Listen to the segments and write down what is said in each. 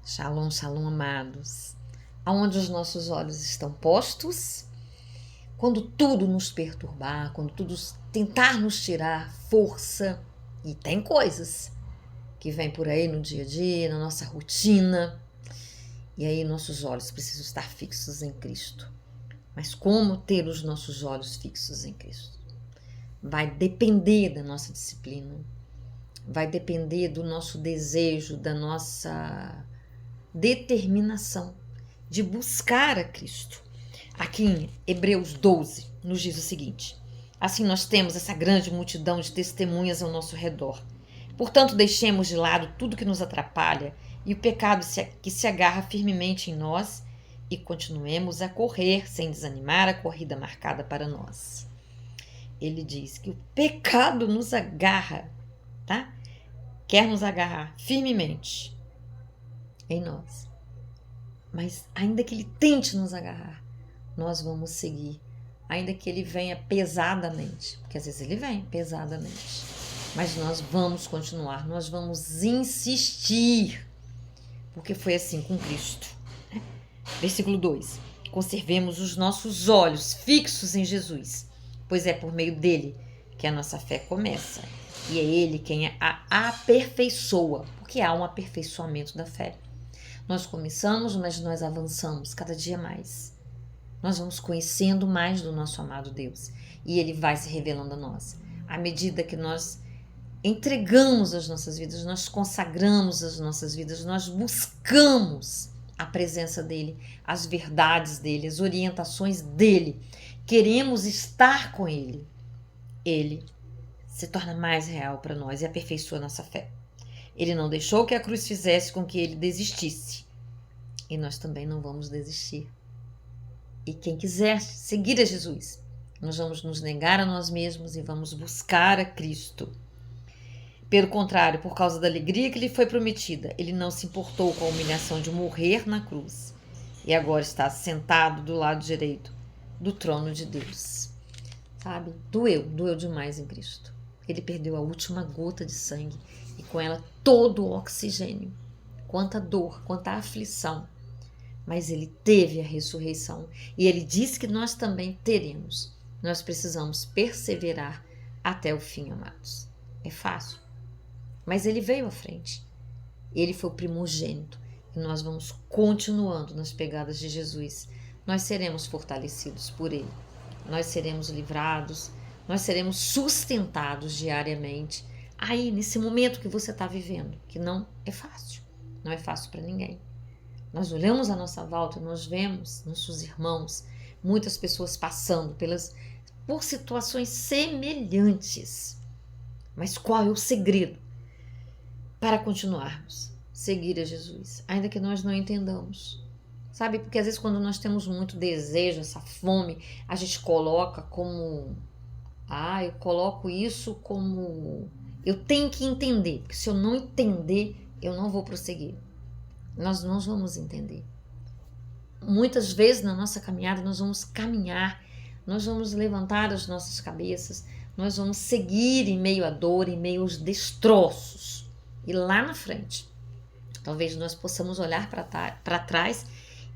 Shalom, shalom, amados. Aonde os nossos olhos estão postos, quando tudo nos perturbar, quando tudo tentar nos tirar força, e tem coisas que vêm por aí no dia a dia, na nossa rotina, e aí nossos olhos precisam estar fixos em Cristo. Mas como ter os nossos olhos fixos em Cristo? Vai depender da nossa disciplina, vai depender do nosso desejo, da nossa determinação de buscar a Cristo. Aqui em Hebreus 12 nos diz o seguinte: assim nós temos essa grande multidão de testemunhas ao nosso redor. Portanto, deixemos de lado tudo que nos atrapalha e o pecado que se agarra firmemente em nós e continuemos a correr sem desanimar a corrida marcada para nós. Ele diz que o pecado nos agarra, tá? Quer nos agarrar firmemente em nós. Mas ainda que ele tente nos agarrar, nós vamos seguir. Ainda que ele venha pesadamente, porque às vezes ele vem pesadamente, mas nós vamos continuar, nós vamos insistir, porque foi assim com Cristo. Versículo 2: conservemos os nossos olhos fixos em Jesus, pois é por meio dele que a nossa fé começa, e é ele quem a aperfeiçoa, porque há um aperfeiçoamento da fé. Nós começamos, mas nós avançamos cada dia mais. Nós vamos conhecendo mais do nosso amado Deus e ele vai se revelando a nós. À medida que nós entregamos as nossas vidas, nós consagramos as nossas vidas, nós buscamos a presença dele, as verdades dele, as orientações dele, queremos estar com ele, ele se torna mais real para nós e aperfeiçoa a nossa fé. Ele não deixou que a cruz fizesse com que ele desistisse. E nós também não vamos desistir. E quem quiser seguir a Jesus, nós vamos nos negar a nós mesmos e vamos buscar a Cristo. Pelo contrário, por causa da alegria que lhe foi prometida, ele não se importou com a humilhação de morrer na cruz. E agora está sentado do lado direito do trono de Deus. Sabe? Doeu demais em Cristo. Ele perdeu a última gota de sangue e com ela todo o oxigênio. Quanta dor, quanta aflição. Mas ele teve a ressurreição e ele disse que nós também teremos. Nós precisamos perseverar até o fim, amados. É fácil, mas ele veio à frente. Ele foi o primogênito e nós vamos continuando nas pegadas de Jesus. Nós seremos fortalecidos por ele. Nós seremos livrados, nós seremos sustentados diariamente. Aí, nesse momento que você está vivendo, que não é fácil, não é fácil para ninguém. Nós olhamos à nossa volta e nós vemos nossos irmãos, muitas pessoas passando por situações semelhantes. Mas qual é o segredo para continuarmos? Seguir a Jesus, ainda que nós não entendamos. Sabe, porque às vezes quando nós temos muito desejo, essa fome, a gente coloca como... eu coloco isso como... Eu tenho que entender, porque se eu não entender, eu não vou prosseguir. Nós não vamos entender. Muitas vezes na nossa caminhada nós vamos caminhar, nós vamos levantar as nossas cabeças, nós vamos seguir em meio à dor, em meio aos destroços. E lá na frente, talvez nós possamos olhar para trás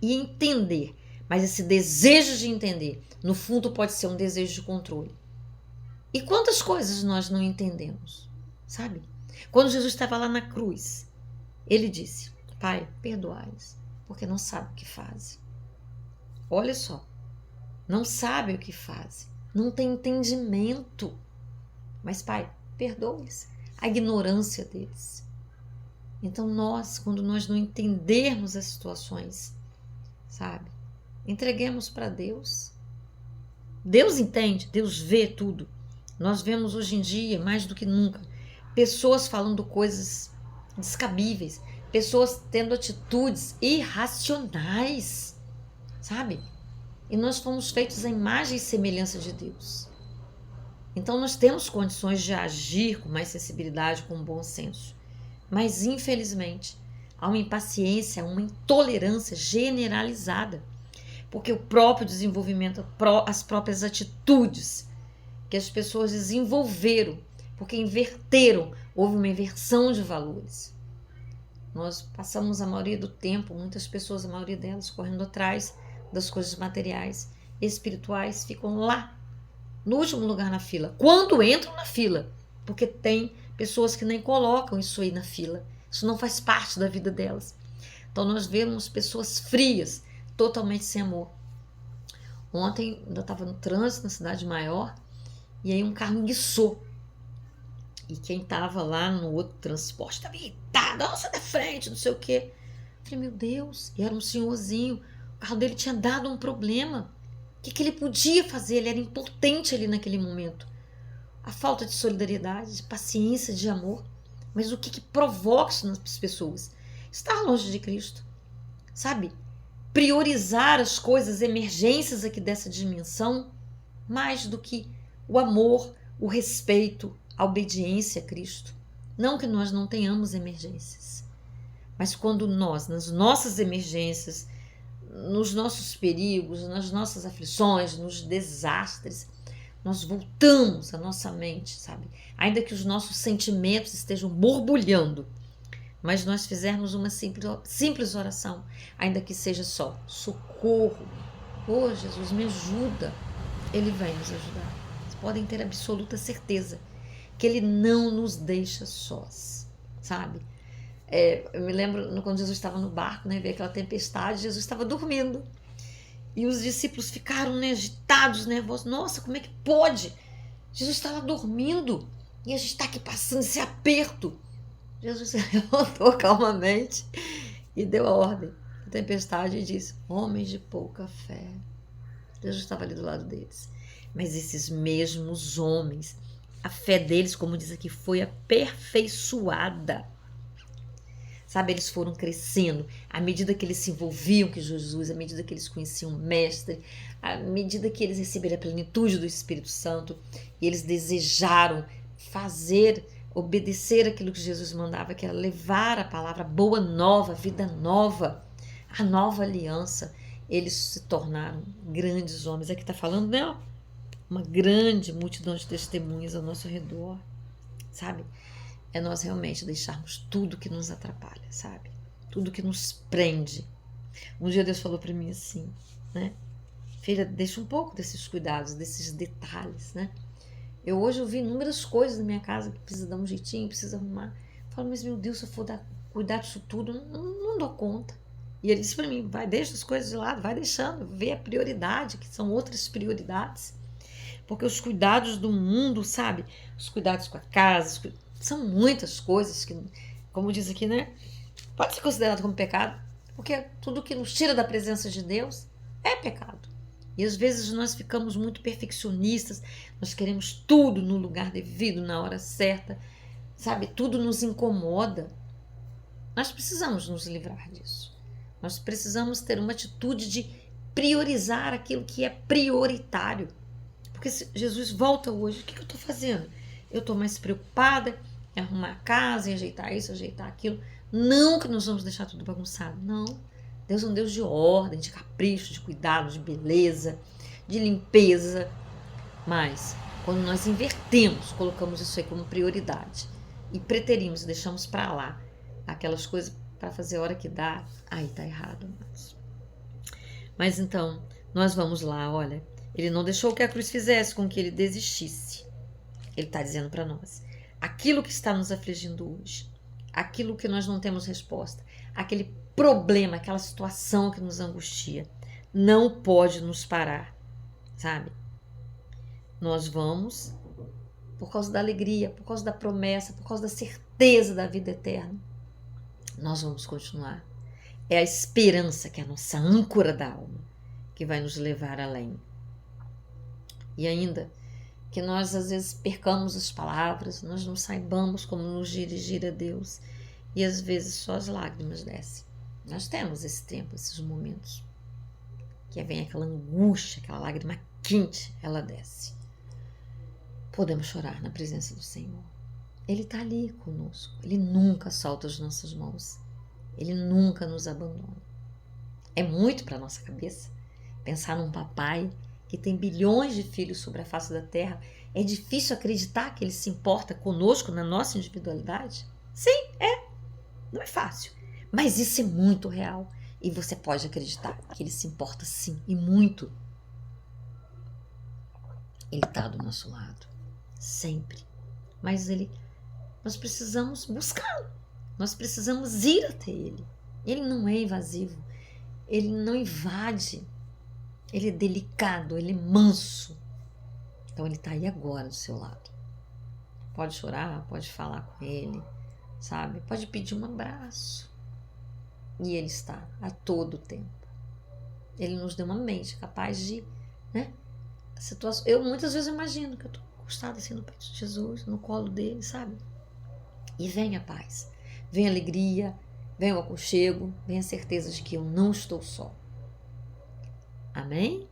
e entender. Mas esse desejo de entender, no fundo pode ser um desejo de controle. E quantas coisas nós não entendemos, sabe? Quando Jesus estava lá na cruz, ele disse: Pai, perdoai-os, porque não sabem o que fazem. Olha só, não sabem o que fazem, não tem entendimento. Mas, Pai, perdoa-lhes a ignorância deles. Então nós, quando nós não entendermos as situações, sabe, entreguemos para Deus. Deus entende, Deus vê tudo. Nós vemos hoje em dia, mais do que nunca, pessoas falando coisas descabíveis, pessoas tendo atitudes irracionais, sabe? E nós fomos feitos à imagem e semelhança de Deus. Então nós temos condições de agir com mais sensibilidade, com bom senso. Mas infelizmente há uma impaciência, uma intolerância generalizada, porque o próprio desenvolvimento, as próprias atitudes que as pessoas desenvolveram, porque inverteram, houve uma inversão de valores. Nós passamos a maioria do tempo, muitas pessoas, a maioria delas, correndo atrás das coisas materiais, espirituais, ficam lá, no último lugar na fila. Quando entram na fila, porque tem pessoas que nem colocam isso aí na fila. Isso não faz parte da vida delas. Então nós vemos pessoas frias, totalmente sem amor. Ontem eu estava no trânsito na cidade maior e aí um carro enguiçou. E quem estava lá no outro transporte estava irritado, nossa, da frente, não sei o quê. Eu falei, meu Deus, e era um senhorzinho, o carro dele tinha dado um problema. O que ele podia fazer? Ele era impotente ali naquele momento. A falta de solidariedade, de paciência, de amor. Mas o que provoca isso nas pessoas? Estar longe de Cristo, sabe? Priorizar as coisas, emergências aqui dessa dimensão, mais do que o amor, o respeito, a obediência a Cristo. Não que nós não tenhamos emergências, mas quando nós, nas nossas emergências, nos nossos perigos, nas nossas aflições, nos desastres, nós voltamos a nossa mente, sabe? Ainda que os nossos sentimentos estejam borbulhando, mas nós fizermos uma simples oração, ainda que seja só socorro. Oh, Jesus, me ajuda. Ele vai nos ajudar. Vocês podem ter absoluta certeza que Ele não nos deixa sós, sabe? Eu me lembro quando Jesus estava no barco, né, veio aquela tempestade, Jesus estava dormindo. E os discípulos ficaram, né, agitados, nervosos. Nossa, como é que pode? Jesus está lá dormindo e a gente está aqui passando esse aperto. Jesus se levantou calmamente e deu a ordem à tempestade e disse, homens de pouca fé. Jesus estava ali do lado deles. Mas esses mesmos homens, a fé deles, como diz aqui, foi aperfeiçoada. Sabe, eles foram crescendo à medida que eles se envolviam com Jesus, à medida que eles conheciam o Mestre, à medida que eles receberam a plenitude do Espírito Santo e eles desejaram fazer, obedecer aquilo que Jesus mandava, que era levar a palavra boa nova, vida nova, a nova aliança. Eles se tornaram grandes homens. Aqui está falando, né? Uma grande multidão de testemunhas ao nosso redor, sabe? É nós realmente deixarmos tudo que nos atrapalha, sabe? Tudo que nos prende. Um dia Deus falou para mim assim, né? Filha, deixa um pouco desses cuidados, desses detalhes, né? Hoje eu vi inúmeras coisas na minha casa que precisa dar um jeitinho, precisa arrumar. Eu falo, mas meu Deus, se eu for cuidar disso tudo, não dou conta. E ele disse para mim, vai, deixa as coisas de lado, vai deixando, vê a prioridade, que são outras prioridades. Porque os cuidados do mundo, sabe? Os cuidados com a casa, são muitas coisas que, como diz aqui, né? Pode ser considerado como pecado, porque tudo que nos tira da presença de Deus é pecado. E às vezes nós ficamos muito perfeccionistas, nós queremos tudo no lugar devido, na hora certa, sabe? Tudo nos incomoda. Nós precisamos nos livrar disso. Nós precisamos ter uma atitude de priorizar aquilo que é prioritário. Porque se Jesus volta hoje, o que eu estou fazendo? Eu estou mais preocupada em arrumar a casa, em ajeitar isso, ajeitar aquilo. Não que nós vamos deixar tudo bagunçado, não. Deus é um Deus de ordem, de capricho, de cuidado, de beleza, de limpeza. Mas quando nós invertemos, colocamos isso aí como prioridade e preterimos, deixamos para lá aquelas coisas para fazer a hora que dá, aí tá errado. Mas então, nós vamos lá, olha, ele não deixou que a cruz fizesse com que ele desistisse. Ele está dizendo para nós, aquilo que está nos afligindo hoje, aquilo que nós não temos resposta, aquele problema, aquela situação que nos angustia, não pode nos parar, sabe? Nós vamos, por causa da alegria, por causa da promessa, por causa da certeza da vida eterna, nós vamos continuar. É a esperança que é a nossa âncora da alma, que vai nos levar além. E ainda que nós às vezes percamos as palavras, nós não saibamos como nos dirigir a Deus e às vezes só as lágrimas descem. Nós temos esse tempo, esses momentos, que vem aquela angústia, aquela lágrima quente, ela desce. Podemos chorar na presença do Senhor. Ele está ali conosco, Ele nunca solta as nossas mãos, Ele nunca nos abandona. É muito para a nossa cabeça pensar num papai que tem bilhões de filhos sobre a face da terra. É difícil acreditar que Ele se importa conosco na nossa individualidade? Sim, é. Não é fácil. Mas isso é muito real. E você pode acreditar que Ele se importa sim, e muito. Ele está do nosso lado, sempre. Mas nós precisamos buscá-lo. Nós precisamos ir até Ele. Ele não é invasivo. Ele não invade. Ele é delicado, Ele é manso. Então Ele está aí agora do seu lado. Pode chorar, pode falar com Ele, sabe? Pode pedir um abraço. E Ele está a todo tempo. Ele nos deu uma mente capaz de, né? Situação. Eu muitas vezes imagino que eu estou encostada assim no peito de Jesus, no colo dele, sabe? E vem a paz, vem a alegria, vem o aconchego, vem a certeza de que eu não estou só. Amém?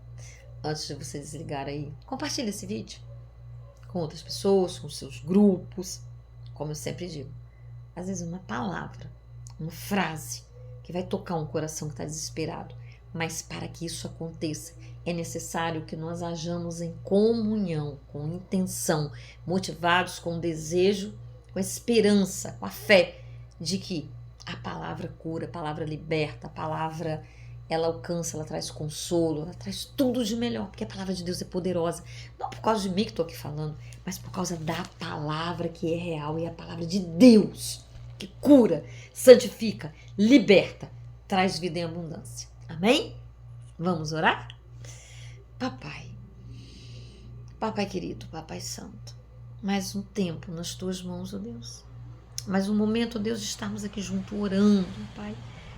Antes de você desligar aí, compartilhe esse vídeo com outras pessoas, com seus grupos. Como eu sempre digo, às vezes uma palavra, uma frase que vai tocar um coração que está desesperado. Mas para que isso aconteça, é necessário que nós hajamos em comunhão, com intenção, motivados com o desejo, com a esperança, com a fé de que a palavra cura, a palavra liberta, a palavra ela alcança, ela traz consolo, ela traz tudo de melhor, porque a palavra de Deus é poderosa. Não por causa de mim que estou aqui falando, mas por causa da palavra que é real e a palavra de Deus que cura, santifica, liberta, traz vida em abundância. Amém? Vamos orar? Papai querido, Papai santo, mais um tempo nas tuas mãos, ó Deus. Mais um momento, ó Deus, de estarmos aqui junto orando, Pai,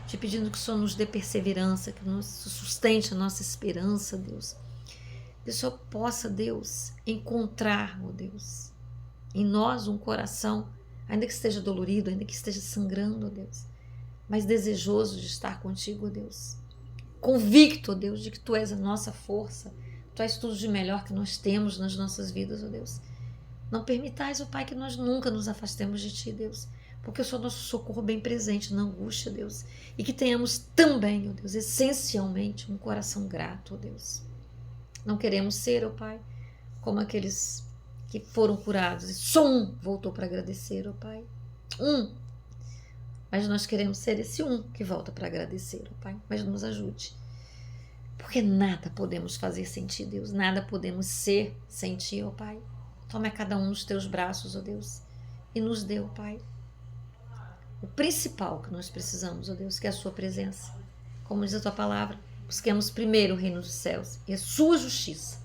te pedindo que o Senhor nos dê perseverança, que nos sustente a nossa esperança, Deus. Que o Senhor possa, Deus, encontrar, ó Deus, em nós um coração, ainda que esteja dolorido, ainda que esteja sangrando, ó Deus, mas desejoso de estar contigo, ó Deus. Convicto, ó Deus, de que Tu és a nossa força, Tu és tudo de melhor que nós temos nas nossas vidas, ó Deus. Não permitais, ó Pai, que nós nunca nos afastemos de Ti, Deus, porque eu sou nosso socorro bem presente na angústia, Deus, e que tenhamos também, ó Deus, essencialmente um coração grato, ó Deus. Não queremos ser, ó Pai, como aqueles que foram curados e só um voltou para agradecer, ó Pai. Mas nós queremos ser esse um que volta para agradecer, ó Pai. Mas nos ajude. Porque nada podemos fazer sem Ti, Deus. Nada podemos ser sem Ti, ó Pai. Toma cada um nos Teus braços, ó Deus. E nos dê, ó Pai, o principal que nós precisamos, ó Deus, que é a Sua presença. Como diz a Tua palavra, busquemos primeiro o reino dos céus e a Sua justiça.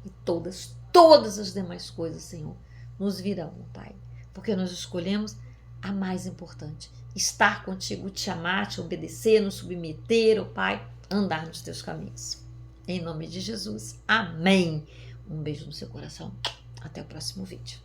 E todas as demais coisas, Senhor, nos virão, ó Pai. Porque nós escolhemos a mais importante. Estar contigo, te amar, te obedecer, nos submeter, ó Pai, andar nos teus caminhos. Em nome de Jesus. Amém. Um beijo no seu coração. Até o próximo vídeo.